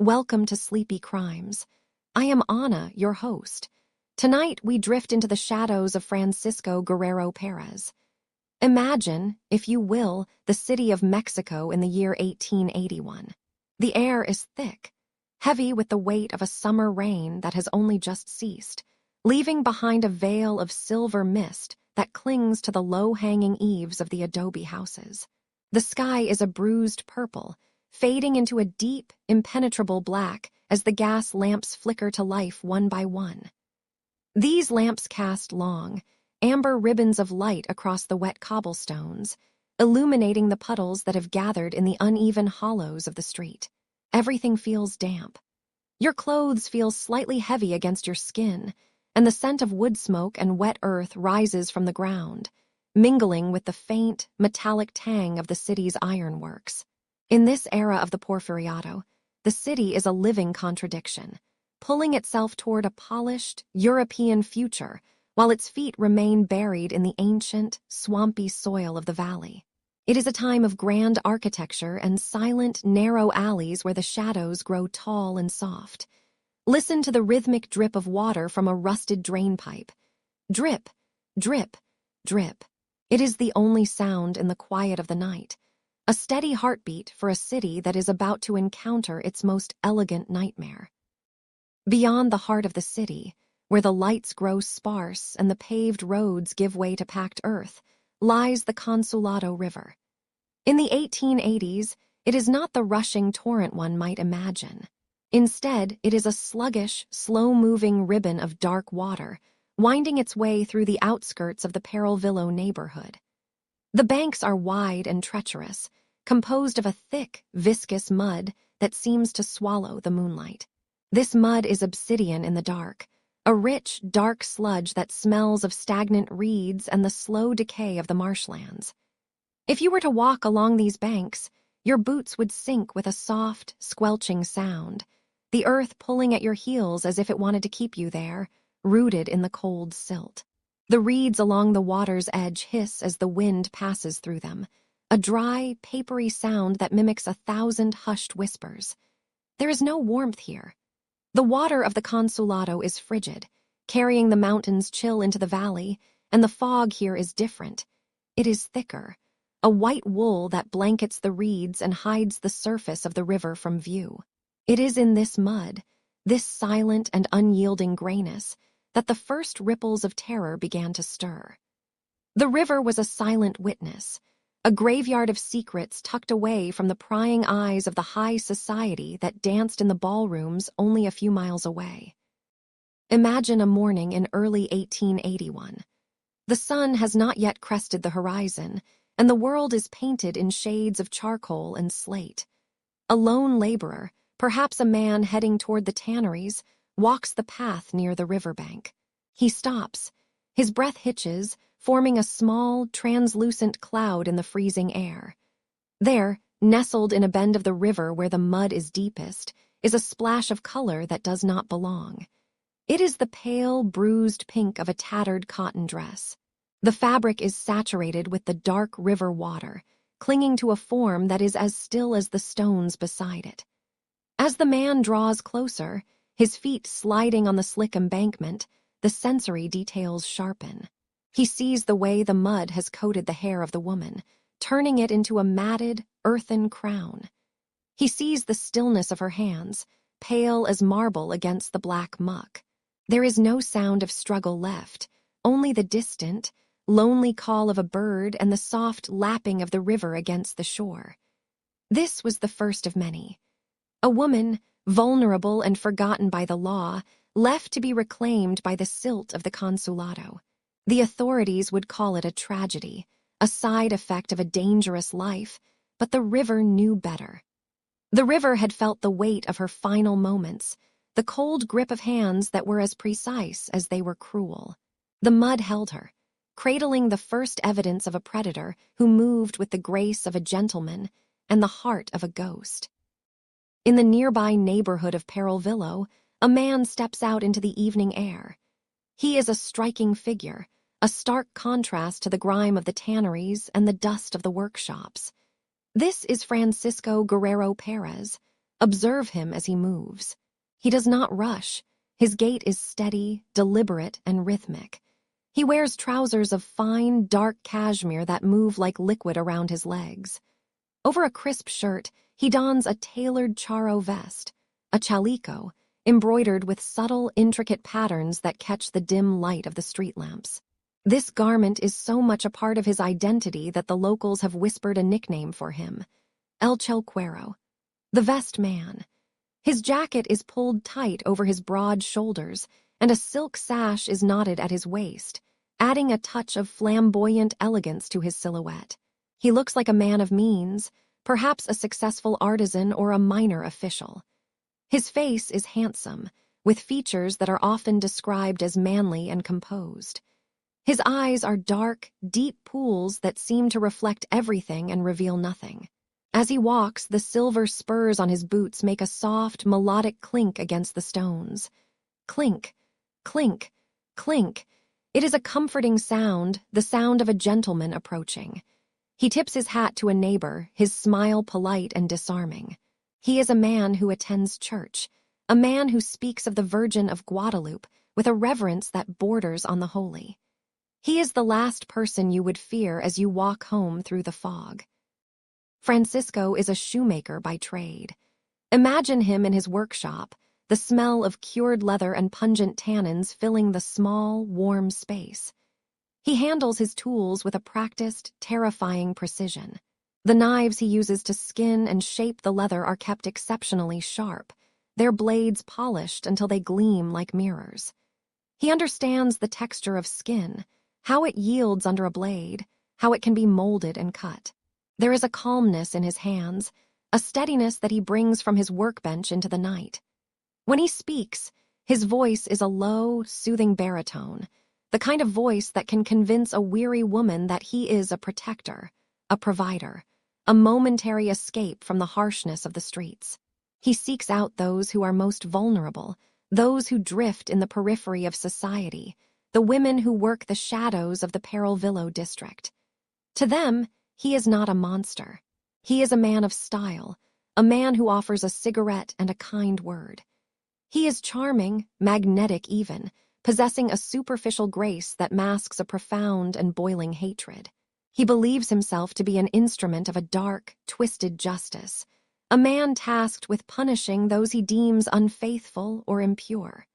Welcome to Sleepy Crimes. I am Anna, your host. Tonight, we drift into the shadows of Francisco Guerrero Pérez. Imagine, if you will, the city of Mexico in the year 1881. The air is thick, heavy with the weight of a summer rain that has only just ceased, leaving behind a veil of silver mist that clings to the low-hanging eaves of the adobe houses. The sky is a bruised purple, fading into a deep, impenetrable black as the gas lamps flicker to life one by one. These lamps cast long, amber ribbons of light across the wet cobblestones, illuminating the puddles that have gathered in the uneven hollows of the street. Everything feels damp. Your clothes feel slightly heavy against your skin, and the scent of wood smoke and wet earth rises from the ground, mingling with the faint, metallic tang of the city's ironworks. In this era of the Porfiriato, the city is a living contradiction, pulling itself toward a polished, European future while its feet remain buried in the ancient, swampy soil of the valley. It is a time of grand architecture and silent, narrow alleys where the shadows grow tall and soft. Listen to the rhythmic drip of water from a rusted drainpipe. Drip, drip, drip. It is the only sound in the quiet of the night, a steady heartbeat for a city that is about to encounter its most elegant nightmare. Beyond the heart of the city, where the lights grow sparse and the paved roads give way to packed earth, lies the Consulado River. In the 1880s, it is not the rushing torrent one might imagine. Instead, it is a sluggish, slow-moving ribbon of dark water, winding its way through the outskirts of the Peralvillo neighborhood. The banks are wide and treacherous, composed of a thick, viscous mud that seems to swallow the moonlight. This mud is obsidian in the dark, a rich, dark sludge that smells of stagnant reeds and the slow decay of the marshlands. If you were to walk along these banks, your boots would sink with a soft, squelching sound, the earth pulling at your heels as if it wanted to keep you there, rooted in the cold silt. The reeds along the water's edge hiss as the wind passes through them, a dry, papery sound that mimics 1,000 hushed whispers. There is no warmth here. The water of the Consulado is frigid, carrying the mountain's chill into the valley, and the fog here is different. It is thicker, a white wool that blankets the reeds and hides the surface of the river from view. It is in this mud, this silent and unyielding grayness, that the first ripples of terror began to stir. The river was a silent witness, a graveyard of secrets tucked away from the prying eyes of the high society that danced in the ballrooms only a few miles away. Imagine a morning in early 1881. The sun has not yet crested the horizon, and the world is painted in shades of charcoal and slate. A lone laborer, perhaps a man heading toward the tanneries, walks the path near the riverbank. He stops. His breath hitches, forming a small, translucent cloud in the freezing air. There, nestled in a bend of the river where the mud is deepest, is a splash of color that does not belong. It is the pale, bruised pink of a tattered cotton dress. The fabric is saturated with the dark river water, clinging to a form that is as still as the stones beside it. As the man draws closer, his feet sliding on the slick embankment, the sensory details sharpen. He sees the way the mud has coated the hair of the woman, turning it into a matted, earthen crown. He sees the stillness of her hands, pale as marble against the black muck. There is no sound of struggle left, only the distant, lonely call of a bird and the soft lapping of the river against the shore. This was the first of many. A woman, vulnerable and forgotten by the law, left to be reclaimed by the silt of the Consulado. The authorities would call it a tragedy, a side effect of a dangerous life, but the river knew better. The river had felt the weight of her final moments, the cold grip of hands that were as precise as they were cruel. The mud held her, cradling the first evidence of a predator who moved with the grace of a gentleman and the heart of a ghost. In the nearby neighborhood of Peralvillo, a man steps out into the evening air. He is a striking figure, a stark contrast to the grime of the tanneries and the dust of the workshops. This is Francisco Guerrero Pérez, Observe him as he moves. He does not rush. His gait is steady, deliberate, and rhythmic. He wears trousers of fine, dark cashmere that move like liquid around his legs. Over a crisp shirt, he dons a tailored charro vest, a chaleco, embroidered with subtle, intricate patterns that catch the dim light of the street lamps. This garment is so much a part of his identity that the locals have whispered a nickname for him, El Chalequero, the vest man. His jacket is pulled tight over his broad shoulders, and a silk sash is knotted at his waist, adding a touch of flamboyant elegance to his silhouette. He looks like a man of means, perhaps a successful artisan or a minor official. His face is handsome, with features that are often described as manly and composed. His eyes are dark, deep pools that seem to reflect everything and reveal nothing. As he walks, the silver spurs on his boots make a soft, melodic clink against the stones. Clink, clink, clink. It is a comforting sound, the sound of a gentleman approaching. He tips his hat to a neighbor, his smile polite and disarming. He is a man who attends church, a man who speaks of the Virgin of Guadalupe with a reverence that borders on the holy. He is the last person you would fear as you walk home through the fog. Francisco is a shoemaker by trade. Imagine him in his workshop, the smell of cured leather and pungent tannins filling the small, warm space. He handles his tools with a practiced, terrifying precision. The knives he uses to skin and shape the leather are kept exceptionally sharp, their blades polished until they gleam like mirrors. He understands the texture of skin, how it yields under a blade, how it can be molded and cut. There is a calmness in his hands, a steadiness that he brings from his workbench into the night. When he speaks, his voice is a low, soothing baritone, the kind of voice that can convince a weary woman that he is a protector, a provider, a momentary escape from the harshness of the streets. He seeks out those who are most vulnerable, those who drift in the periphery of society, the women who work the shadows of the Peralvillo district. To them, he is not a monster. He is a man of style, a man who offers a cigarette and a kind word. He is charming, magnetic even, possessing a superficial grace that masks a profound and boiling hatred. He believes himself to be an instrument of a dark, twisted justice, a man tasked with punishing those he deems unfaithful or impure.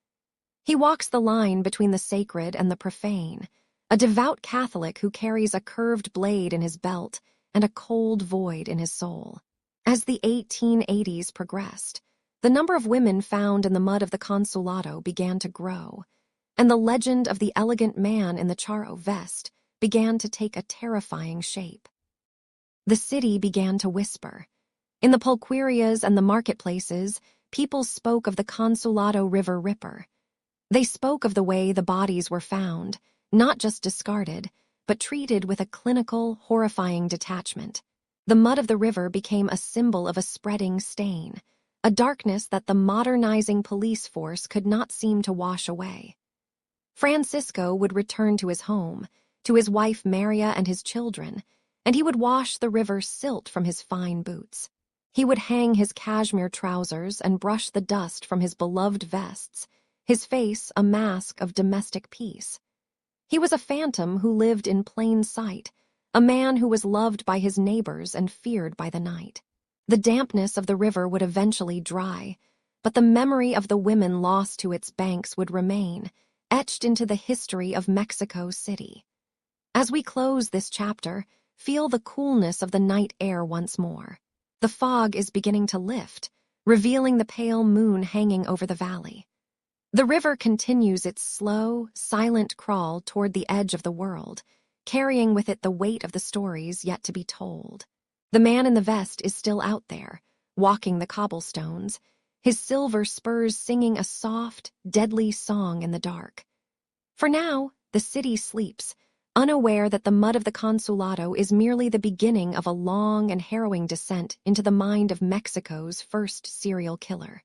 He walks the line between the sacred and the profane, a devout Catholic who carries a curved blade in his belt and a cold void in his soul. As the 1880s progressed, the number of women found in the mud of the Consulado began to grow, and the legend of the elegant man in the charro vest began to take a terrifying shape. The city began to whisper. In the pulquerias and the marketplaces, people spoke of the Consulado River Ripper. They spoke of the way the bodies were found, not just discarded, but treated with a clinical, horrifying detachment. The mud of the river became a symbol of a spreading stain, a darkness that the modernizing police force could not seem to wash away. Francisco would return to his home, to his wife Maria and his children, and he would wash the river silt from his fine boots. He would hang his cashmere trousers and brush the dust from his beloved vests, his face a mask of domestic peace. He was a phantom who lived in plain sight, a man who was loved by his neighbors and feared by the night. The dampness of the river would eventually dry, but the memory of the women lost to its banks would remain, etched into the history of Mexico City. As we close this chapter, feel the coolness of the night air once more. The fog is beginning to lift, revealing the pale moon hanging over the valley. The river continues its slow, silent crawl toward the edge of the world, carrying with it the weight of the stories yet to be told. The man in the vest is still out there, walking the cobblestones, his silver spurs singing a soft, deadly song in the dark. For now, the city sleeps, unaware that the mud of the Consulado is merely the beginning of a long and harrowing descent into the mind of Mexico's first serial killer.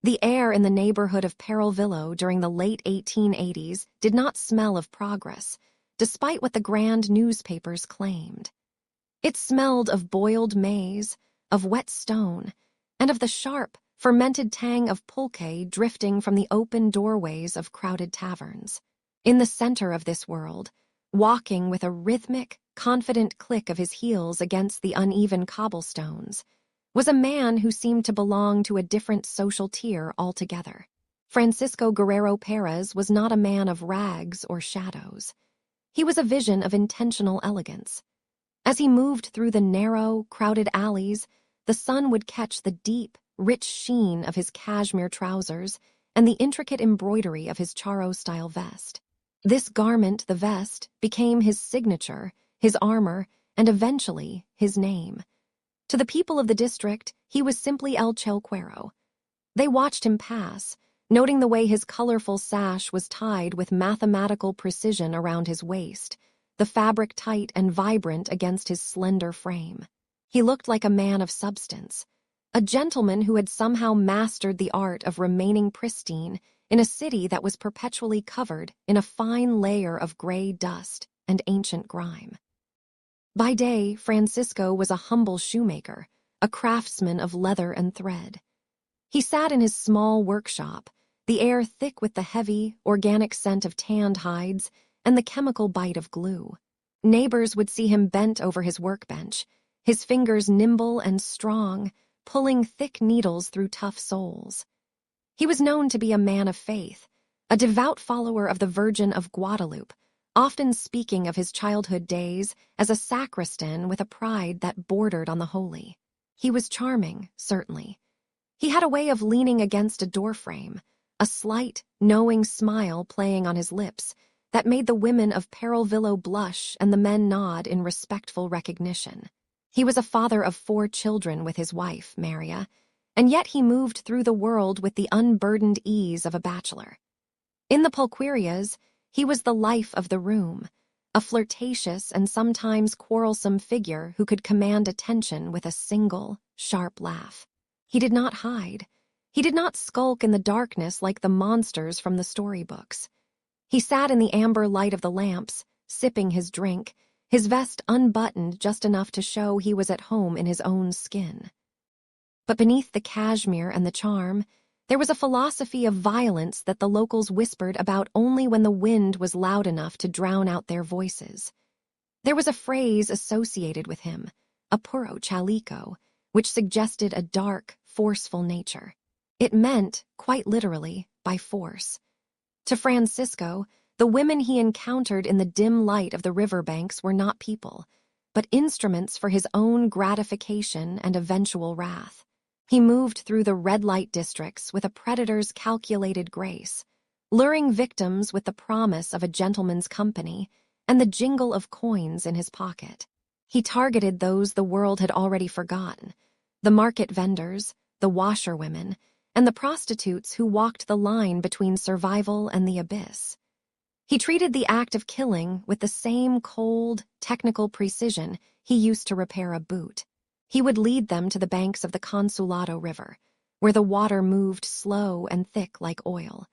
The air in the neighborhood of Peralvillo during the late 1880s did not smell of progress, despite what the grand newspapers claimed. It smelled of boiled maize, of wet stone, and of the sharp, fermented tang of pulque drifting from the open doorways of crowded taverns. In the center of this world, walking with a rhythmic, confident click of his heels against the uneven cobblestones, was a man who seemed to belong to a different social tier altogether. Francisco Guerrero Pérez was not a man of rags or shadows. He was a vision of intentional elegance. As he moved through the narrow, crowded alleys, the sun would catch the deep, rich sheen of his cashmere trousers and the intricate embroidery of his charro-style vest. This garment, the vest, became his signature, his armor, and eventually his name. To the people of the district, he was simply El Chalequero. They watched him pass, noting the way his colorful sash was tied with mathematical precision around his waist, the fabric tight and vibrant against his slender frame. He looked like a man of substance, a gentleman who had somehow mastered the art of remaining pristine in a city that was perpetually covered in a fine layer of gray dust and ancient grime. By day, Francisco was a humble shoemaker, a craftsman of leather and thread. He sat in his small workshop, the air thick with the heavy, organic scent of tanned hides and the chemical bite of glue. Neighbors would see him bent over his workbench, his fingers nimble and strong, pulling thick needles through tough soles. He was known to be a man of faith, a devout follower of the Virgin of Guadalupe, often speaking of his childhood days as a sacristan with a pride that bordered on the holy. He was charming, certainly. He had a way of leaning against a doorframe, a slight, knowing smile playing on his lips that made the women of Peralvillo blush and the men nod in respectful recognition. He was a father of 4 children with his wife, Maria, and yet he moved through the world with the unburdened ease of a bachelor. In the pulquerias, he was the life of the room, a flirtatious and sometimes quarrelsome figure who could command attention with a single, sharp laugh. He did not hide. He did not skulk in the darkness like the monsters from the storybooks. He sat in the amber light of the lamps, sipping his drink, his vest unbuttoned just enough to show he was at home in his own skin. But beneath the cashmere and the charm, there was a philosophy of violence that the locals whispered about only when the wind was loud enough to drown out their voices. There was a phrase associated with him, a puro chaleco, which suggested a dark, forceful nature. It meant, quite literally, by force. To Francisco, the women he encountered in the dim light of the riverbanks were not people, but instruments for his own gratification and eventual wrath. He moved through the red light districts with a predator's calculated grace, luring victims with the promise of a gentleman's company and the jingle of coins in his pocket. He targeted those the world had already forgotten, the market vendors, the washerwomen, and the prostitutes who walked the line between survival and the abyss. He treated the act of killing with the same cold, technical precision he used to repair a boot. He would lead them to the banks of the Consulado River, where the water moved slow and thick like oil.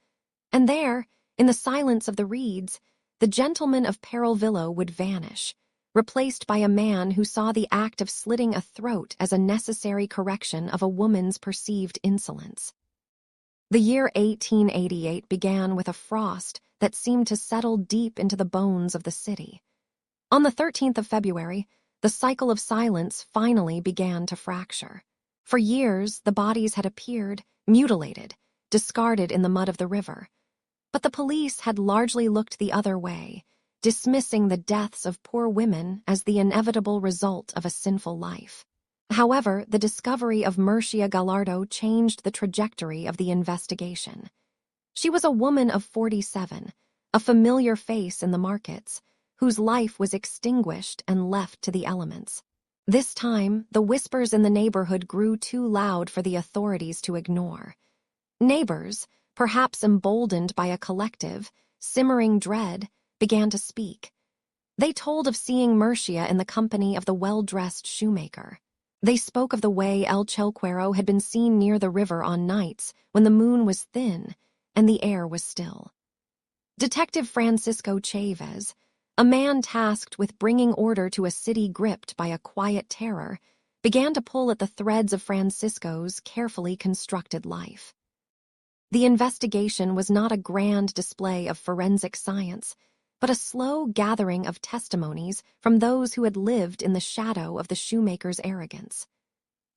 And there, in the silence of the reeds, the gentleman of Peralvillo would vanish, replaced by a man who saw the act of slitting a throat as a necessary correction of a woman's perceived insolence. The year 1888 began with a frost that seemed to settle deep into the bones of the city. On the 13th of February, the cycle of silence finally began to fracture. For years, the bodies had appeared, mutilated, discarded in the mud of the river. But the police had largely looked the other way, dismissing the deaths of poor women as the inevitable result of a sinful life. However, the discovery of Murcia Gallardo changed the trajectory of the investigation. She was a woman of 47, a familiar face in the markets, whose life was extinguished and left to the elements. This time, the whispers in the neighborhood grew too loud for the authorities to ignore. Neighbors, perhaps emboldened by a collective, simmering dread, began to speak. They told of seeing Murcia in the company of the well-dressed shoemaker. They spoke of the way El Chalequero had been seen near the river on nights when the moon was thin and the air was still. Detective Francisco Chavez, a man tasked with bringing order to a city gripped by a quiet terror, began to pull at the threads of Francisco's carefully constructed life. The investigation was not a grand display of forensic science, but a slow gathering of testimonies from those who had lived in the shadow of the shoemaker's arrogance.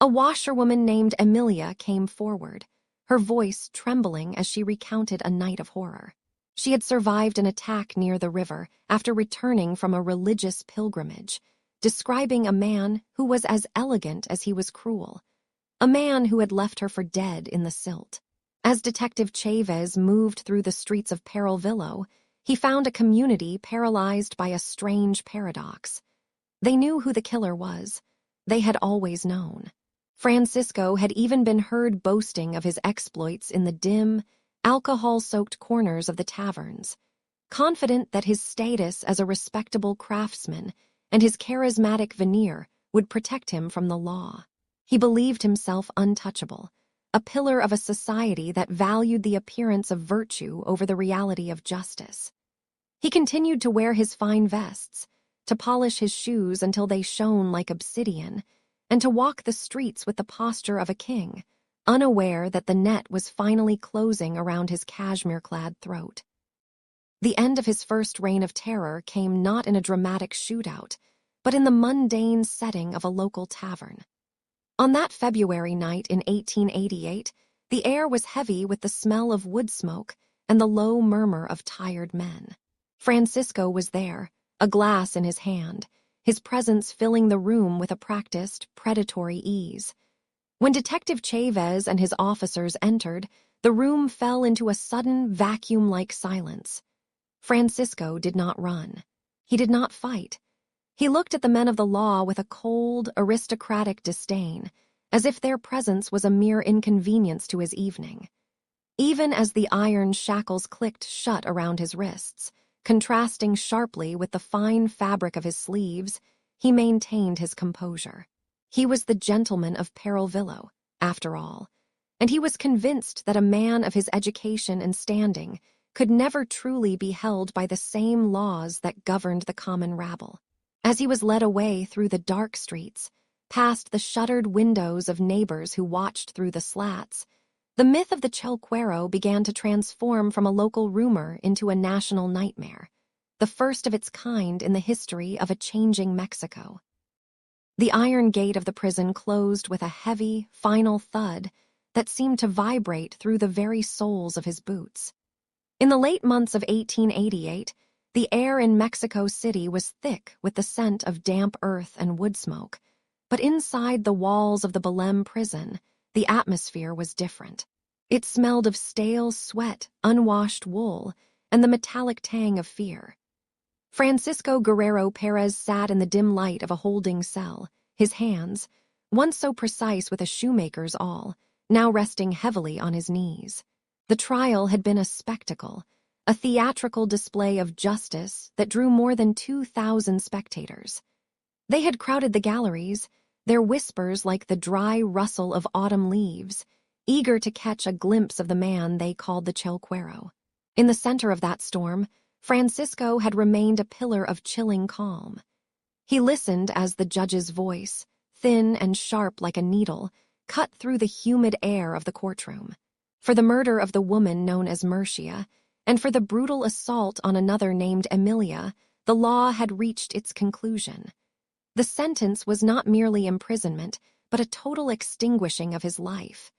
A washerwoman named Emilia came forward, her voice trembling as she recounted a night of horror. She had survived an attack near the river after returning from a religious pilgrimage, describing a man who was as elegant as he was cruel, a man who had left her for dead in the silt. As Detective Chavez moved through the streets of Peralvillo, he found a community paralyzed by a strange paradox. They knew who the killer was. They had always known. Francisco had even been heard boasting of his exploits in the dim, alcohol-soaked corners of the taverns, confident that his status as a respectable craftsman and his charismatic veneer would protect him from the law. He believed himself untouchable, a pillar of a society that valued the appearance of virtue over the reality of justice. He continued to wear his fine vests, to polish his shoes until they shone like obsidian, and to walk the streets with the posture of a king, unaware that the net was finally closing around his cashmere-clad throat. The end of his first reign of terror came not in a dramatic shootout, but in the mundane setting of a local tavern. On that February night in 1888, the air was heavy with the smell of wood smoke and the low murmur of tired men. Francisco was there, a glass in his hand, his presence filling the room with a practiced, predatory ease. When Detective Chavez and his officers entered, the room fell into a sudden, vacuum-like silence. Francisco did not run. He did not fight. He looked at the men of the law with a cold, aristocratic disdain, as if their presence was a mere inconvenience to his evening. Even as the iron shackles clicked shut around his wrists, contrasting sharply with the fine fabric of his sleeves, he maintained his composure. He was the gentleman of Peralvillo, after all, and he was convinced that a man of his education and standing could never truly be held by the same laws that governed the common rabble. As he was led away through the dark streets, past the shuttered windows of neighbors who watched through the slats, the myth of the Chalequero began to transform from a local rumor into a national nightmare, the first of its kind in the history of a changing Mexico. The iron gate of the prison closed with a heavy, final thud that seemed to vibrate through the very soles of his boots. In the late months of 1888, the air in Mexico City was thick with the scent of damp earth and wood smoke, but inside the walls of the Belém prison, the atmosphere was different. It smelled of stale sweat, unwashed wool, and the metallic tang of fear. Francisco Guerrero Pérez sat in the dim light of a holding cell, his hands, once so precise with a shoemaker's awl, now resting heavily on his knees. The trial had been a spectacle, a theatrical display of justice that drew more than 2,000 spectators. They had crowded the galleries, their whispers like the dry rustle of autumn leaves, eager to catch a glimpse of the man they called the Chalequero. In the center of that storm, Francisco had remained a pillar of chilling calm. He listened as the judge's voice, thin and sharp like a needle, cut through the humid air of the courtroom. For the murder of the woman known as Murcia, and for the brutal assault on another named Emilia, the law had reached its conclusion. The sentence was not merely imprisonment, but a total extinguishing of his life.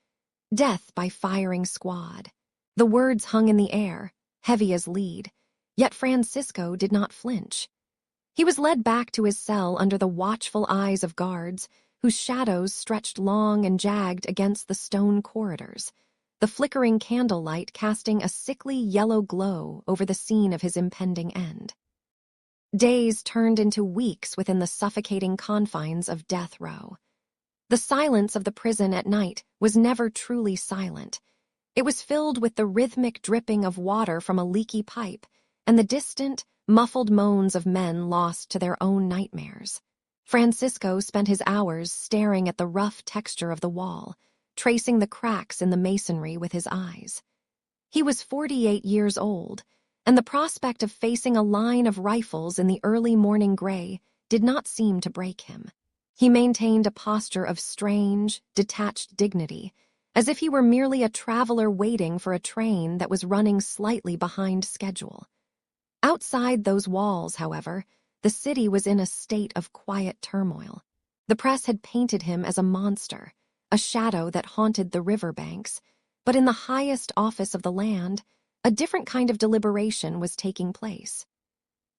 Death by firing squad. The words hung in the air, heavy as lead, yet Francisco did not flinch. He was led back to his cell under the watchful eyes of guards, whose shadows stretched long and jagged against the stone corridors, the flickering candlelight casting a sickly yellow glow over the scene of his impending end. Days turned into weeks within the suffocating confines of death row. The silence of the prison at night was never truly silent. It was filled with the rhythmic dripping of water from a leaky pipe and the distant, muffled moans of men lost to their own nightmares. Francisco spent his hours staring at the rough texture of the wall, tracing the cracks in the masonry with his eyes. He was 48 years old, and the prospect of facing a line of rifles in the early morning gray did not seem to break him. He maintained a posture of strange, detached dignity, as if he were merely a traveler waiting for a train that was running slightly behind schedule. Outside those walls, however, the city was in a state of quiet turmoil. The press had painted him as a monster, a shadow that haunted the riverbanks, but in the highest office of the land, a different kind of deliberation was taking place.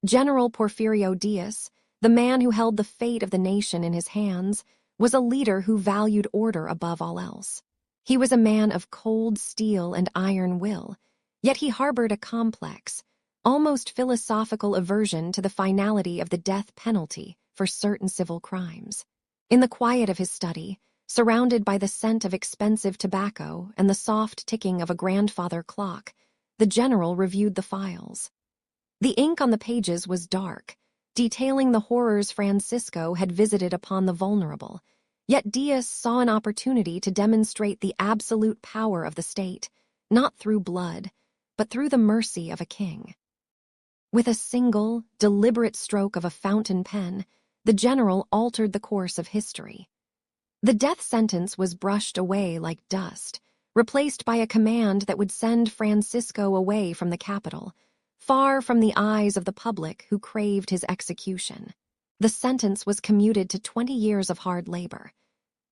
General Porfirio Diaz, the man who held the fate of the nation in his hands, was a leader who valued order above all else. He was a man of cold steel and iron will, yet he harbored a complex, almost philosophical aversion to the finality of the death penalty for certain civil crimes. In the quiet of his study, surrounded by the scent of expensive tobacco and the soft ticking of a grandfather clock, the general reviewed the files. The ink on the pages was dark, detailing the horrors Francisco had visited upon the vulnerable, yet Diaz saw an opportunity to demonstrate the absolute power of the state, not through blood, but through the mercy of a king. With a single, deliberate stroke of a fountain pen, the general altered the course of history. The death sentence was brushed away like dust, replaced by a command that would send Francisco away from the capital, far from the eyes of the public who craved his execution. The sentence was commuted to 20 years of hard labor.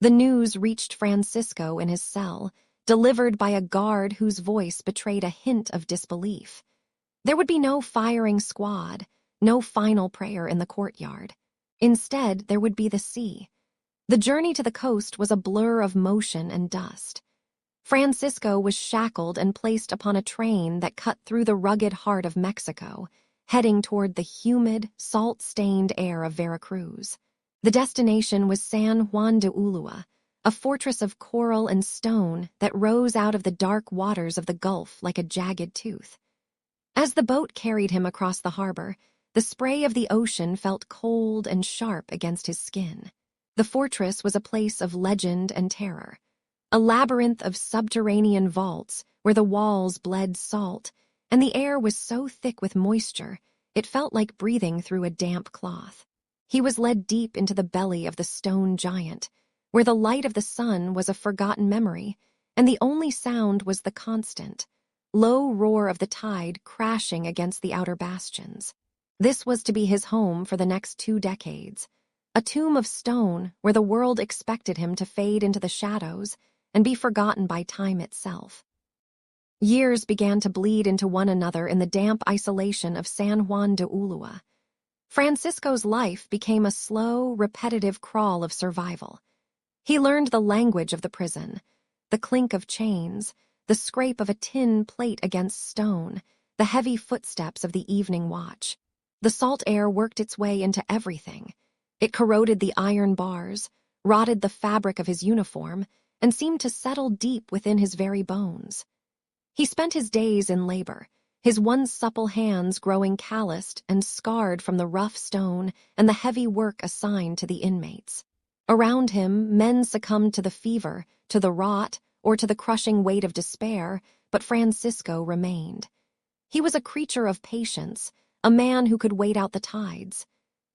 The news reached Francisco in his cell, delivered by a guard whose voice betrayed a hint of disbelief. There would be no firing squad, no final prayer in the courtyard. Instead, there would be the sea. The journey to the coast was a blur of motion and dust. Francisco was shackled and placed upon a train that cut through the rugged heart of Mexico, heading toward the humid, salt-stained air of Veracruz. The destination was San Juan de Ulua, a fortress of coral and stone that rose out of the dark waters of the Gulf like a jagged tooth. As the boat carried him across the harbor, the spray of the ocean felt cold and sharp against his skin. The fortress was a place of legend and terror, a labyrinth of subterranean vaults where the walls bled salt, and the air was so thick with moisture it felt like breathing through a damp cloth. He was led deep into the belly of the stone giant, where the light of the sun was a forgotten memory, and the only sound was the constant, low roar of the tide crashing against the outer bastions. This was to be his home for the next 2 decades, a tomb of stone where the world expected him to fade into the shadows and be forgotten by time itself. Years began to bleed into one another in the damp isolation of San Juan de Ulua. Francisco's life became a slow, repetitive crawl of survival. He learned the language of the prison, the clink of chains, the scrape of a tin plate against stone, the heavy footsteps of the evening watch. The salt air worked its way into everything. It corroded the iron bars, rotted the fabric of his uniform, and seemed to settle deep within his very bones. He spent his days in labor, his once supple hands growing calloused and scarred from the rough stone and the heavy work assigned to the inmates. Around him, men succumbed to the fever, to the rot, or to the crushing weight of despair, but Francisco remained. He was a creature of patience, a man who could wait out the tides.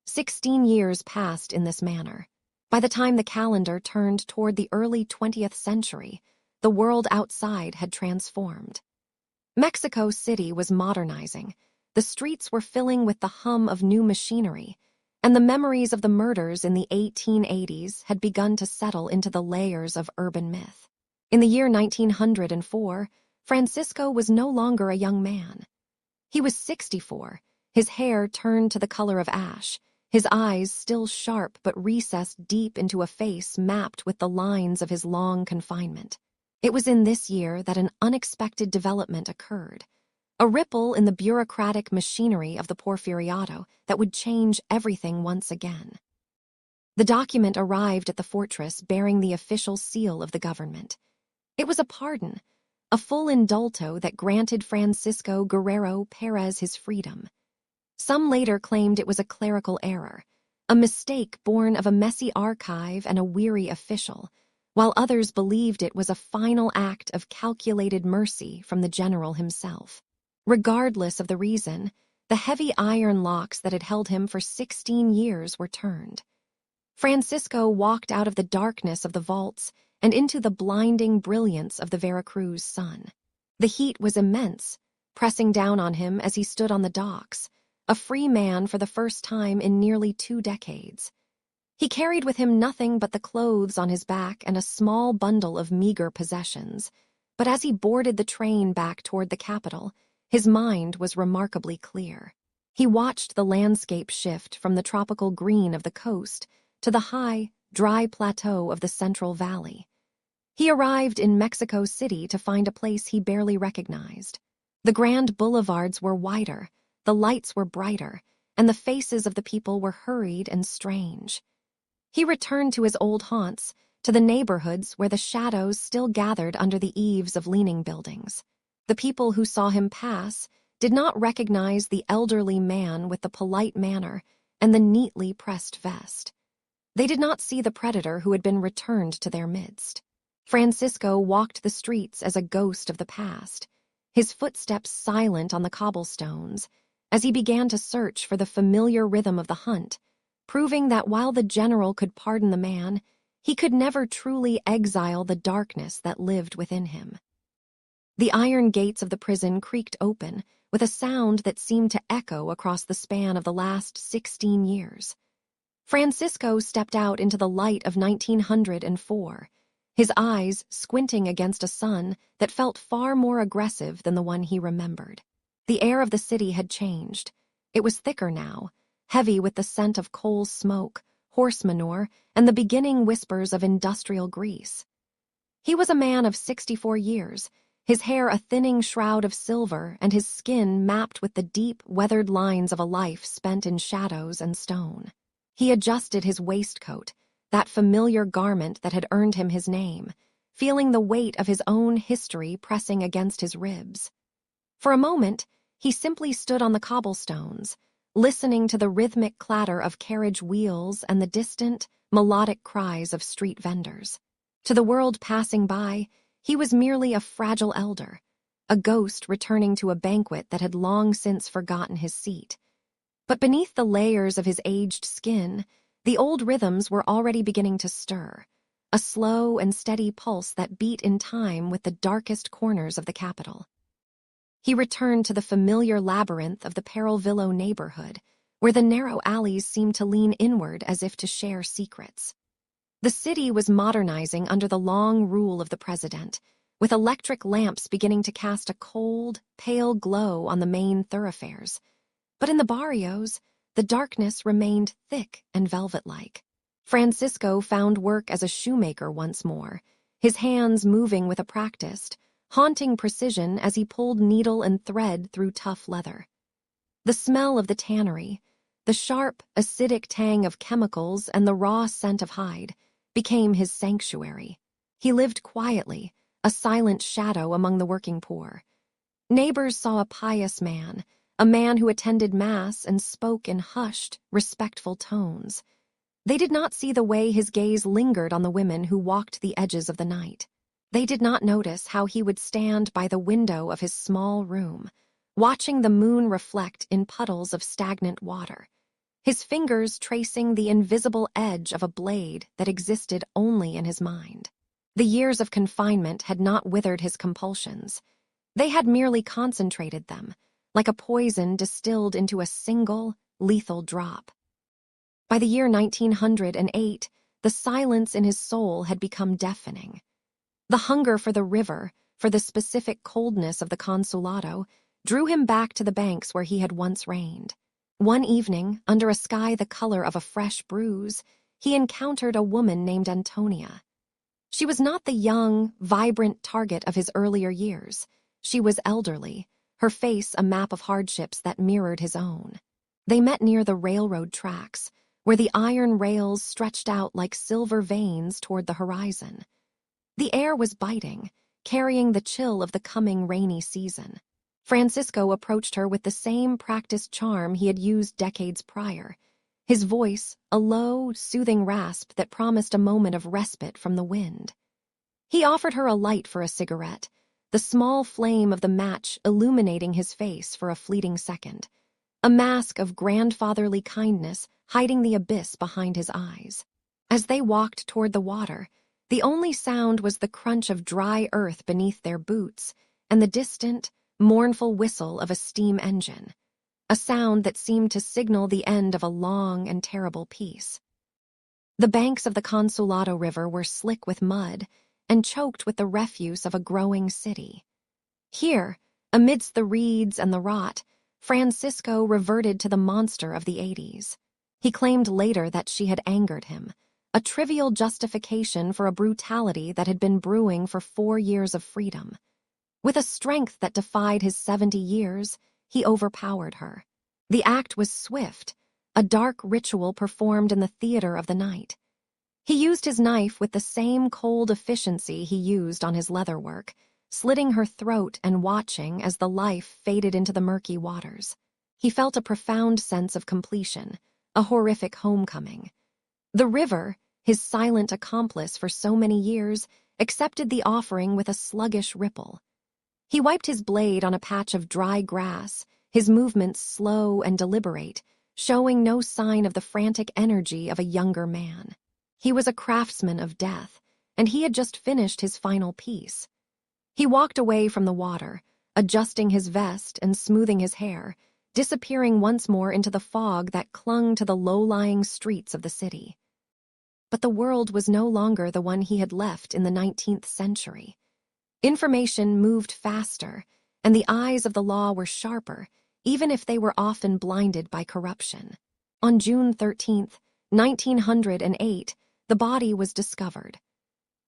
16 years passed in this manner. By the time the calendar turned toward the early 20th century, the world outside had transformed. Mexico City was modernizing. The streets were filling with the hum of new machinery, and the memories of the murders in the 1880s had begun to settle into the layers of urban myth. In the year 1904, Francisco was no longer a young man. He was 64, his hair turned to the color of ash, his eyes still sharp but recessed deep into a face mapped with the lines of his long confinement. It was in this year that an unexpected development occurred, a ripple in the bureaucratic machinery of the Porfiriato that would change everything once again. The document arrived at the fortress bearing the official seal of the government. It was a pardon, a full indulto that granted Francisco Guerrero Pérez his freedom. Some later claimed it was a clerical error, a mistake born of a messy archive and a weary official, while others believed it was a final act of calculated mercy from the general himself. Regardless of the reason, the heavy iron locks that had held him for 16 years were turned. Francisco walked out of the darkness of the vaults and into the blinding brilliance of the Veracruz sun. The heat was immense, pressing down on him as he stood on the docks, a free man for the first time in nearly 2 decades. He carried with him nothing but the clothes on his back and a small bundle of meager possessions, but as he boarded the train back toward the capital, his mind was remarkably clear. He watched the landscape shift from the tropical green of the coast to the high, dry plateau of the Central Valley. He arrived in Mexico City to find a place he barely recognized. The grand boulevards were wider, the lights were brighter, and the faces of the people were hurried and strange. He returned to his old haunts, to the neighborhoods where the shadows still gathered under the eaves of leaning buildings. The people who saw him pass did not recognize the elderly man with the polite manner and the neatly pressed vest. They did not see the predator who had been returned to their midst. Francisco walked the streets as a ghost of the past, his footsteps silent on the cobblestones, as he began to search for the familiar rhythm of the hunt, proving that while the general could pardon the man, he could never truly exile the darkness that lived within him. The iron gates of the prison creaked open with a sound that seemed to echo across the span of the last 16 years. Francisco stepped out into the light of 1904, his eyes squinting against a sun that felt far more aggressive than the one he remembered. The air of the city had changed. It was thicker now, heavy with the scent of coal smoke, horse manure, and the beginning whispers of industrial grease. He was a man of 64 years, his hair a thinning shroud of silver and his skin mapped with the deep, weathered lines of a life spent in shadows and stone. He adjusted his waistcoat, that familiar garment that had earned him his name, feeling the weight of his own history pressing against his ribs. For a moment, he simply stood on the cobblestones, listening to the rhythmic clatter of carriage wheels and the distant, melodic cries of street vendors. To the world passing by, he was merely a fragile elder, a ghost returning to a banquet that had long since forgotten his seat. But beneath the layers of his aged skin, the old rhythms were already beginning to stir, a slow and steady pulse that beat in time with the darkest corners of the capital. He returned to the familiar labyrinth of the Peralvillo neighborhood, where the narrow alleys seemed to lean inward as if to share secrets. The city was modernizing under the long rule of the president, with electric lamps beginning to cast a cold, pale glow on the main thoroughfares. But in the barrios, the darkness remained thick and velvet-like. Francisco found work as a shoemaker once more, his hands moving with a practiced, haunting precision as he pulled needle and thread through tough leather. The smell of the tannery, the sharp, acidic tang of chemicals and the raw scent of hide, became his sanctuary. He lived quietly, a silent shadow among the working poor. Neighbors saw a pious man, a man who attended Mass and spoke in hushed, respectful tones. They did not see the way his gaze lingered on the women who walked the edges of the night. They did not notice how he would stand by the window of his small room, watching the moon reflect in puddles of stagnant water, his fingers tracing the invisible edge of a blade that existed only in his mind. The years of confinement had not withered his compulsions. They had merely concentrated them, like a poison distilled into a single, lethal drop. By the year 1908, the silence in his soul had become deafening. The hunger for the river, for the specific coldness of the Consulado, drew him back to the banks where he had once reigned. One evening, under a sky the color of a fresh bruise, he encountered a woman named Antonia. She was not the young, vibrant target of his earlier years. She was elderly, her face a map of hardships that mirrored his own. They met near the railroad tracks, where the iron rails stretched out like silver veins toward the horizon. The air was biting, carrying the chill of the coming rainy season. Francisco approached her with the same practiced charm he had used decades prior, his voice a low, soothing rasp that promised a moment of respite from the wind. He offered her a light for a cigarette, the small flame of the match illuminating his face for a fleeting second, a mask of grandfatherly kindness hiding the abyss behind his eyes. As they walked toward the water, the only sound was the crunch of dry earth beneath their boots and the distant, mournful whistle of a steam engine, a sound that seemed to signal the end of a long and terrible peace. The banks of the Consulado River were slick with mud and choked with the refuse of a growing city. Here, amidst the reeds and the rot, Francisco reverted to the monster of the 80s. He claimed later that she had angered him, a trivial justification for a brutality that had been brewing for 4 years of freedom. With a strength that defied his 70 years, he overpowered her. The act was swift, a dark ritual performed in the theater of the night. He used his knife with the same cold efficiency he used on his leatherwork, slitting her throat and watching as the life faded into the murky waters. He felt a profound sense of completion, a horrific homecoming. The river, his silent accomplice for so many years, accepted the offering with a sluggish ripple. He wiped his blade on a patch of dry grass, his movements slow and deliberate, showing no sign of the frantic energy of a younger man. He was a craftsman of death, and he had just finished his final piece. He walked away from the water, adjusting his vest and smoothing his hair, disappearing once more into the fog that clung to the low-lying streets of the city. But the world was no longer the one he had left in the 19th century. Information moved faster, and the eyes of the law were sharper, even if they were often blinded by corruption. On June 13, 1908, the body was discovered.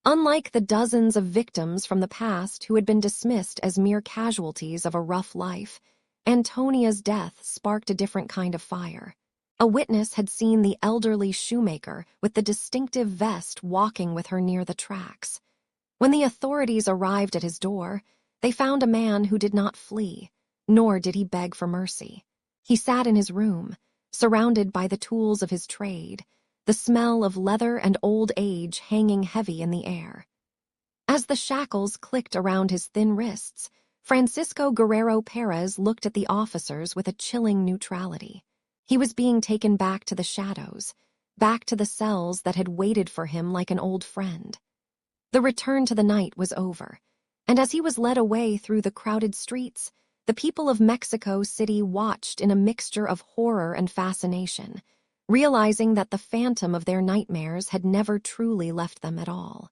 Unlike the dozens of victims from the past who had been dismissed as mere casualties of a rough life, Antonia's death sparked a different kind of fire. A witness had seen the elderly shoemaker with the distinctive vest walking with her near the tracks. When the authorities arrived at his door, they found a man who did not flee, nor did he beg for mercy. He sat in his room, surrounded by the tools of his trade, the smell of leather and old age hanging heavy in the air. As the shackles clicked around his thin wrists, Francisco Guerrero Pérez looked at the officers with a chilling neutrality. He was being taken back to the shadows, back to the cells that had waited for him like an old friend. The return to the night was over, and as he was led away through the crowded streets, the people of Mexico City watched in a mixture of horror and fascination, realizing that the phantom of their nightmares had never truly left them at all.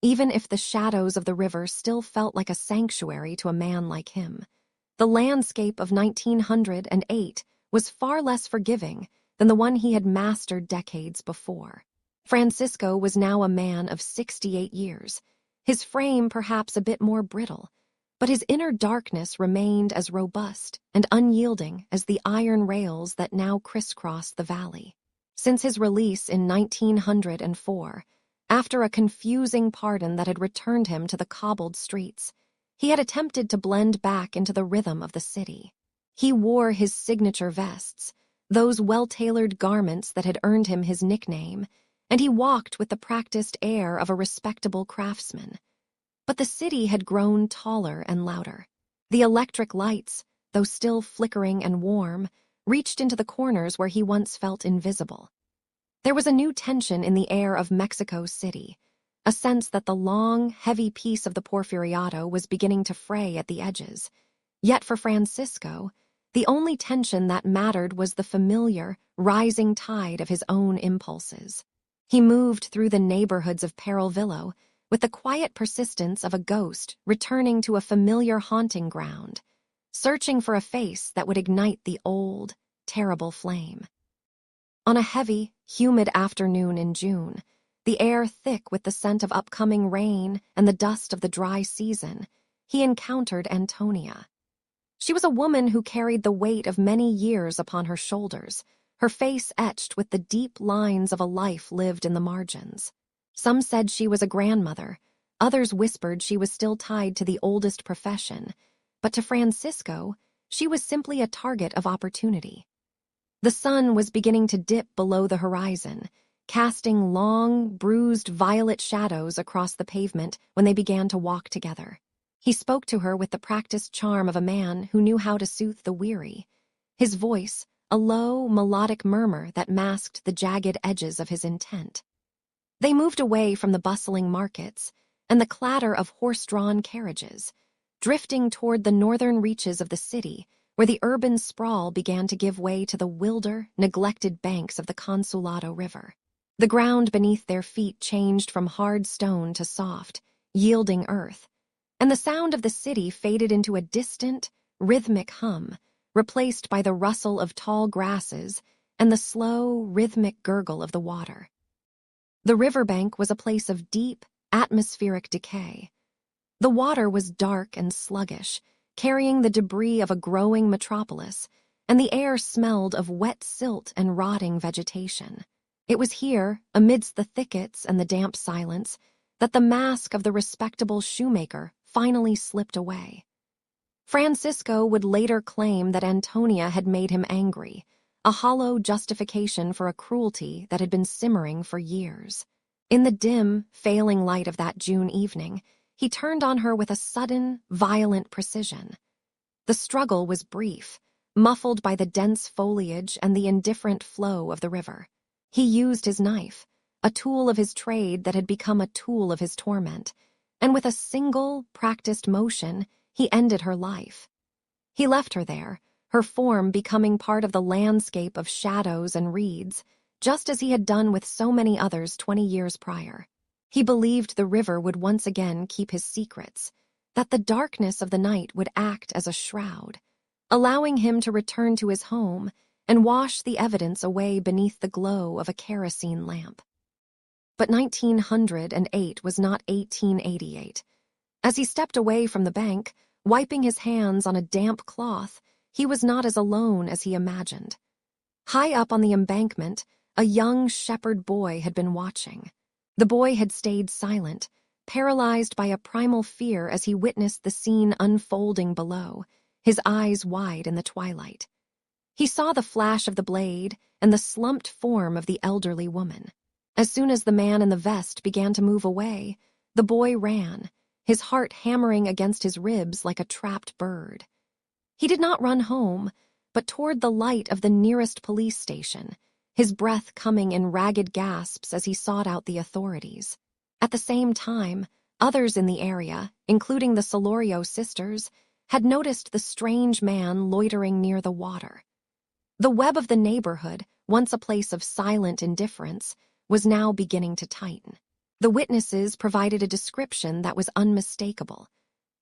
Even if the shadows of the river still felt like a sanctuary to a man like him, the landscape of 1908 was far less forgiving than the one he had mastered decades before. Francisco was now a man of 68 years, his frame perhaps a bit more brittle, but his inner darkness remained as robust and unyielding as the iron rails that now crisscrossed the valley. Since his release in 1904, after a confusing pardon that had returned him to the cobbled streets, he had attempted to blend back into the rhythm of the city. He wore his signature vests, those well-tailored garments that had earned him his nickname, and he walked with the practiced air of a respectable craftsman. But the city had grown taller and louder. The electric lights, though still flickering and warm, reached into the corners where he once felt invisible. There was a new tension in the air of Mexico City, a sense that the long, heavy piece of the Porfiriato was beginning to fray at the edges. Yet for Francisco, the only tension that mattered was the familiar, rising tide of his own impulses. He moved through the neighborhoods of Peralvillo with the quiet persistence of a ghost returning to a familiar haunting ground, searching for a face that would ignite the old, terrible flame. On a heavy, humid afternoon in June, the air thick with the scent of upcoming rain and the dust of the dry season, he encountered Antonia. She was a woman who carried the weight of many years upon her shoulders, her face etched with the deep lines of a life lived in the margins. Some said she was a grandmother, others whispered she was still tied to the oldest profession, but to Francisco, she was simply a target of opportunity. The sun was beginning to dip below the horizon, casting long, bruised violet shadows across the pavement when they began to walk together. He spoke to her with the practiced charm of a man who knew how to soothe the weary, his voice a low, melodic murmur that masked the jagged edges of his intent. They moved away from the bustling markets and the clatter of horse-drawn carriages, drifting toward the northern reaches of the city, where the urban sprawl began to give way to the wilder, neglected banks of the Consulado River. The ground beneath their feet changed from hard stone to soft, yielding earth, and the sound of the city faded into a distant, rhythmic hum, replaced by the rustle of tall grasses and the slow, rhythmic gurgle of the water. The riverbank was a place of deep, atmospheric decay. The water was dark and sluggish, carrying the debris of a growing metropolis, and the air smelled of wet silt and rotting vegetation. It was here, amidst the thickets and the damp silence, that the mask of the respectable shoemaker finally slipped away. Francisco would later claim that Antonia had made him angry, a hollow justification for a cruelty that had been simmering for years. In the dim, failing light of that June evening, he turned on her with a sudden, violent precision. The struggle was brief, muffled by the dense foliage and the indifferent flow of the river. He used his knife, a tool of his trade that had become a tool of his torment, and with a single, practiced motion, he ended her life. He left her there, her form becoming part of the landscape of shadows and reeds, just as he had done with so many others 20 years prior. He believed the river would once again keep his secrets, that the darkness of the night would act as a shroud, allowing him to return to his home and wash the evidence away beneath the glow of a kerosene lamp. But 1908 was not 1888. As he stepped away from the bank, wiping his hands on a damp cloth, he was not as alone as he imagined. High up on the embankment, a young shepherd boy had been watching. The boy had stayed silent, paralyzed by a primal fear as he witnessed the scene unfolding below, his eyes wide in the twilight. He saw the flash of the blade and the slumped form of the elderly woman. As soon as the man in the vest began to move away, the boy ran, his heart hammering against his ribs like a trapped bird. He did not run home, but toward the light of the nearest police station, his breath coming in ragged gasps as he sought out the authorities. At the same time, others in the area, including the Solorio sisters, had noticed the strange man loitering near the water. The web of the neighborhood, once a place of silent indifference, was now beginning to tighten. The witnesses provided a description that was unmistakable.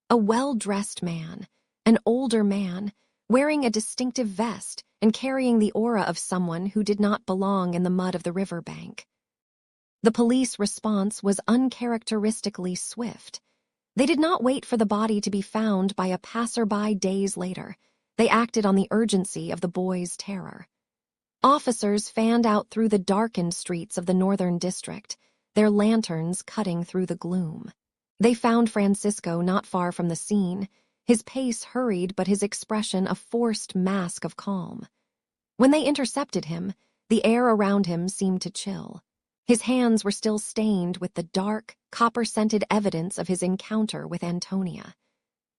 A well-dressed man, an older man, wearing a distinctive vest and carrying the aura of someone who did not belong in the mud of the riverbank. The police response was uncharacteristically swift. They did not wait for the body to be found by a passerby days later. They acted on the urgency of the boy's terror. Officers fanned out through the darkened streets of the northern district, their lanterns cutting through the gloom. They found Francisco not far from the scene, his pace hurried but his expression a forced mask of calm. When they intercepted him, the air around him seemed to chill. His hands were still stained with the dark, copper-scented evidence of his encounter with Antonia.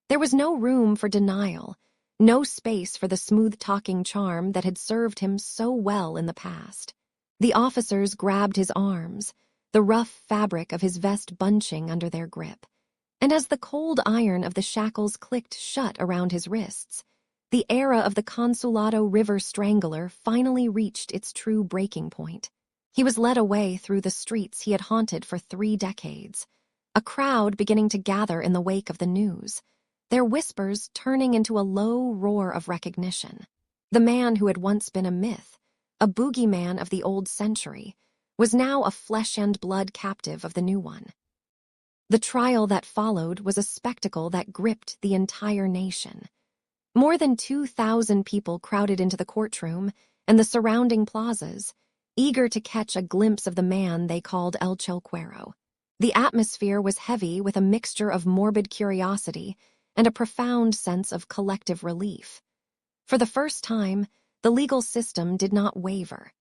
There was no room for denial, no space for the smooth-talking charm that had served him so well in the past. The officers grabbed his arms, the rough fabric of his vest bunching under their grip. And as the cold iron of the shackles clicked shut around his wrists, the era of the Consulado River Strangler finally reached its true breaking point. He was led away through the streets he had haunted for 3 decades, a crowd beginning to gather in the wake of the news, their whispers turning into a low roar of recognition. The man who had once been a myth, a boogeyman of the old century, was now a flesh-and-blood captive of the new one. The trial that followed was a spectacle that gripped the entire nation. More than 2,000 people crowded into the courtroom and the surrounding plazas, eager to catch a glimpse of the man they called El Chalequero. The atmosphere was heavy with a mixture of morbid curiosity and a profound sense of collective relief. For the first time, the legal system did not waver.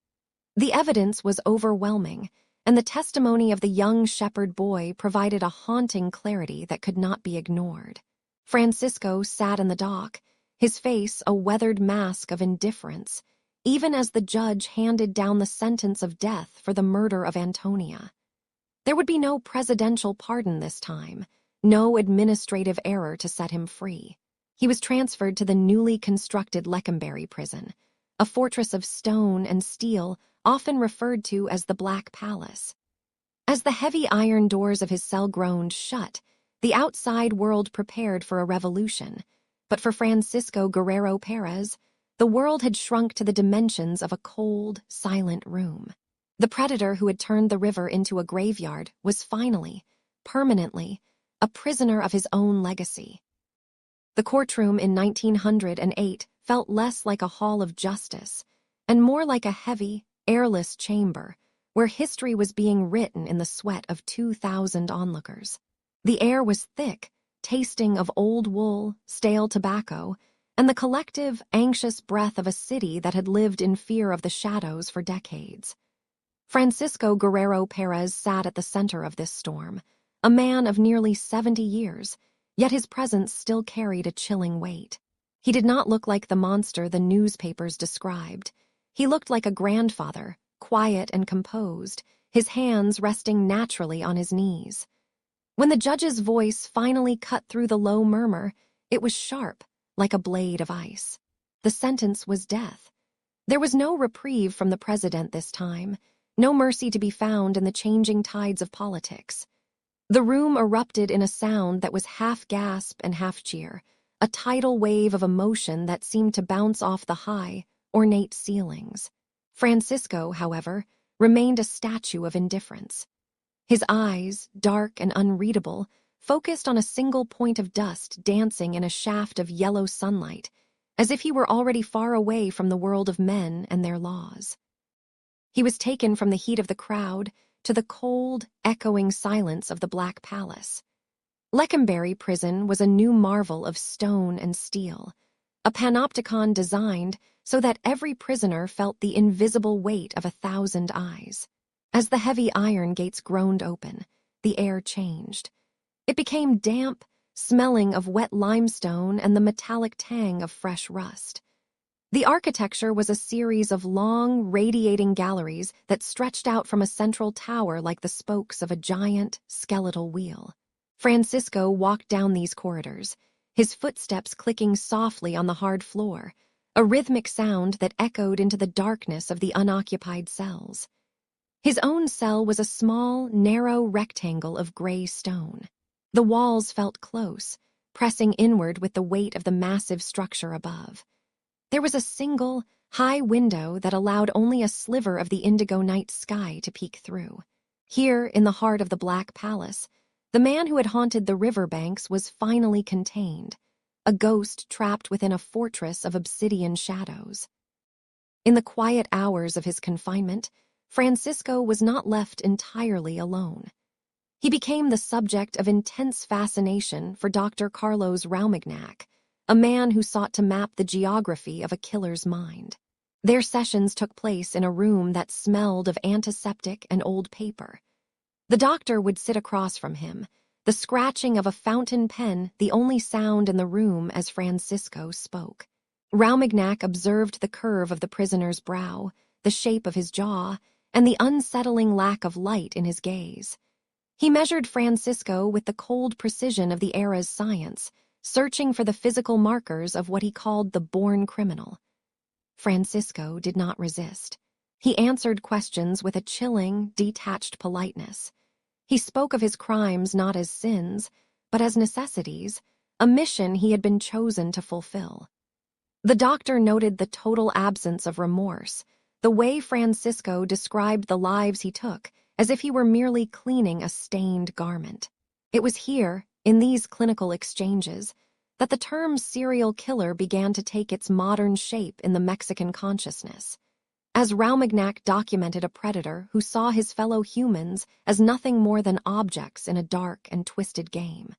The evidence was overwhelming, and the testimony of the young shepherd boy provided a haunting clarity that could not be ignored. Francisco sat in the dock, his face a weathered mask of indifference, even as the judge handed down the sentence of death for the murder of Antonia. There would be no presidential pardon this time, no administrative error to set him free. He was transferred to the newly constructed Leckembury prison, a fortress of stone and steel often referred to as the Black Palace. As the heavy iron doors of his cell groaned shut, the outside world prepared for a revolution. But for Francisco Guerrero Pérez, the world had shrunk to the dimensions of a cold, silent room. The predator who had turned the river into a graveyard was finally, permanently, a prisoner of his own legacy. The courtroom in 1908 felt less like a hall of justice and more like a heavy, airless chamber where history was being written in the sweat of 2,000 onlookers. The air was thick, tasting of old wool, stale tobacco, and the collective, anxious breath of a city that had lived in fear of the shadows for decades. Francisco Guerrero Pérez sat at the center of this storm, a man of nearly 70 years, yet his presence still carried a chilling weight. He did not look like the monster the newspapers described. He looked like a grandfather, quiet and composed, his hands resting naturally on his knees. When the judge's voice finally cut through the low murmur, it was sharp, like a blade of ice. The sentence was death. There was no reprieve from the president this time, no mercy to be found in the changing tides of politics. The room erupted in a sound that was half gasp and half cheer, a tidal wave of emotion that seemed to bounce off the high, ornate ceilings. Francisco, however, remained a statue of indifference. His eyes, dark and unreadable, focused on a single point of dust dancing in a shaft of yellow sunlight, as if he were already far away from the world of men and their laws. He was taken from the heat of the crowd to the cold, echoing silence of the Black Palace. Leckembury prison was a new marvel of stone and steel, a panopticon designed so that every prisoner felt the invisible weight of 1,000 eyes. As the heavy iron gates groaned open, the air changed. It became damp, smelling of wet limestone and the metallic tang of fresh rust. The architecture was a series of long, radiating galleries that stretched out from a central tower like the spokes of a giant, skeletal wheel. Francisco walked down these corridors, his footsteps clicking softly on the hard floor, a rhythmic sound that echoed into the darkness of the unoccupied cells. His own cell was a small, narrow rectangle of gray stone. The walls felt close, pressing inward with the weight of the massive structure above. There was a single, high window that allowed only a sliver of the indigo night sky to peek through. Here, in the heart of the Black Palace, the man who had haunted the riverbanks was finally contained, a ghost trapped within a fortress of obsidian shadows. In the quiet hours of his confinement, Francisco was not left entirely alone. He became the subject of intense fascination for Dr. Carlos Raumignac, a man who sought to map the geography of a killer's mind. Their sessions took place in a room that smelled of antiseptic and old paper. The doctor would sit across from him, the scratching of a fountain pen the only sound in the room as Francisco spoke. Raumignac observed the curve of the prisoner's brow, the shape of his jaw, and the unsettling lack of light in his gaze. He measured Francisco with the cold precision of the era's science, searching for the physical markers of what he called the born criminal. Francisco did not resist. He answered questions with a chilling, detached politeness. He spoke of his crimes not as sins, but as necessities, a mission he had been chosen to fulfill. The doctor noted the total absence of remorse, the way Francisco described the lives he took, as if he were merely cleaning a stained garment. It was here, in these clinical exchanges, that the term serial killer began to take its modern shape in the Mexican consciousness. As Raumignac documented a predator who saw his fellow humans as nothing more than objects in a dark and twisted game.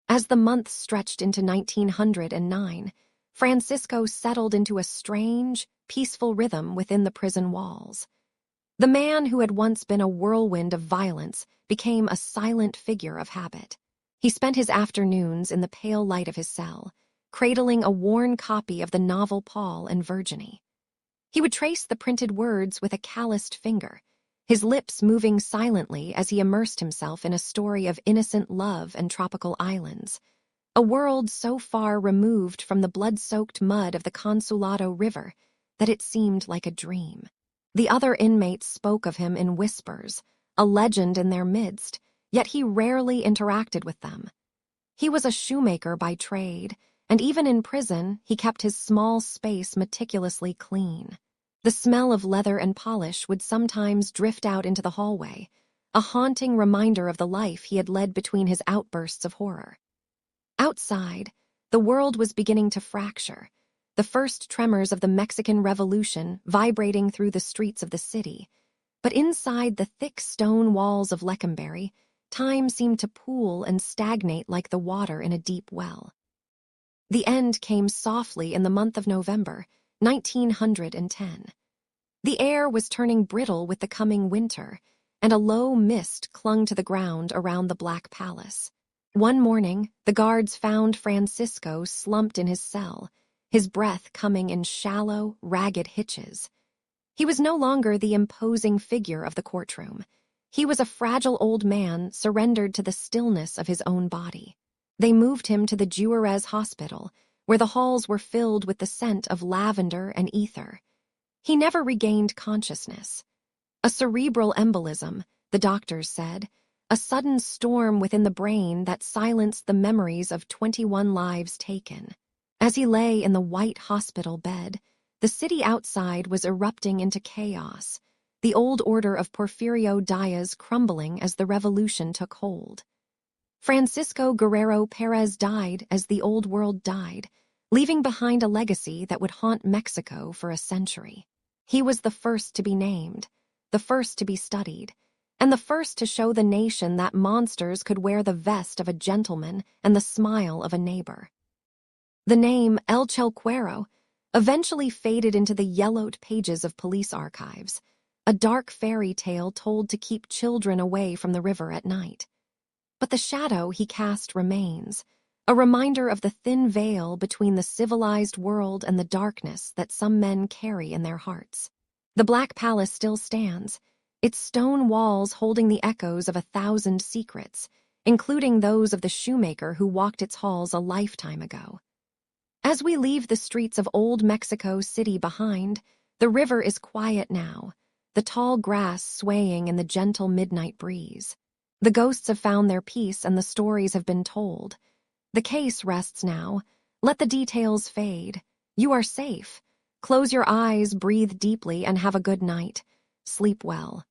As the months stretched into 1909, Francisco settled into a strange, peaceful rhythm within the prison walls. The man who had once been a whirlwind of violence became a silent figure of habit. He spent his afternoons in the pale light of his cell, cradling a worn copy of the novel Paul and Virginie. He would trace the printed words with a calloused finger, his lips moving silently as he immersed himself in a story of innocent love and tropical islands, a world so far removed from the blood-soaked mud of the Consulado River that it seemed like a dream. The other inmates spoke of him in whispers, a legend in their midst, yet he rarely interacted with them. He was a shoemaker by trade, and even in prison, he kept his small space meticulously clean. The smell of leather and polish would sometimes drift out into the hallway, a haunting reminder of the life he had led between his outbursts of horror. Outside, the world was beginning to fracture, the first tremors of the Mexican Revolution vibrating through the streets of the city. But inside the thick stone walls of Leckembury, time seemed to pool and stagnate like the water in a deep well. The end came softly in the month of November, 1910. The air was turning brittle with the coming winter, and a low mist clung to the ground around the Black Palace. One morning, the guards found Francisco slumped in his cell, his breath coming in shallow, ragged hitches. He was no longer the imposing figure of the courtroom. He was a fragile old man surrendered to the stillness of his own body. They moved him to the Juarez Hospital, where the halls were filled with the scent of lavender and ether. He never regained consciousness. A cerebral embolism, the doctors said, a sudden storm within the brain that silenced the memories of 21 lives taken. As he lay in the white hospital bed, the city outside was erupting into chaos, the old order of Porfirio Diaz crumbling as the revolution took hold. Francisco Guerrero Pérez died as the old world died, leaving behind a legacy that would haunt Mexico for a century. He was the first to be named, the first to be studied, and the first to show the nation that monsters could wear the vest of a gentleman and the smile of a neighbor. The name El Chalequero eventually faded into the yellowed pages of police archives, a dark fairy tale told to keep children away from the river at night. But the shadow he cast remains, a reminder of the thin veil between the civilized world and the darkness that some men carry in their hearts. The Black Palace still stands, its stone walls holding the echoes of 1,000 secrets, including those of the shoemaker who walked its halls a lifetime ago. As we leave the streets of old Mexico City behind, the river is quiet now, the tall grass swaying in the gentle midnight breeze. The ghosts have found their peace and the stories have been told. The case rests now. Let the details fade. You are safe. Close your eyes, breathe deeply, and have a good night. Sleep well.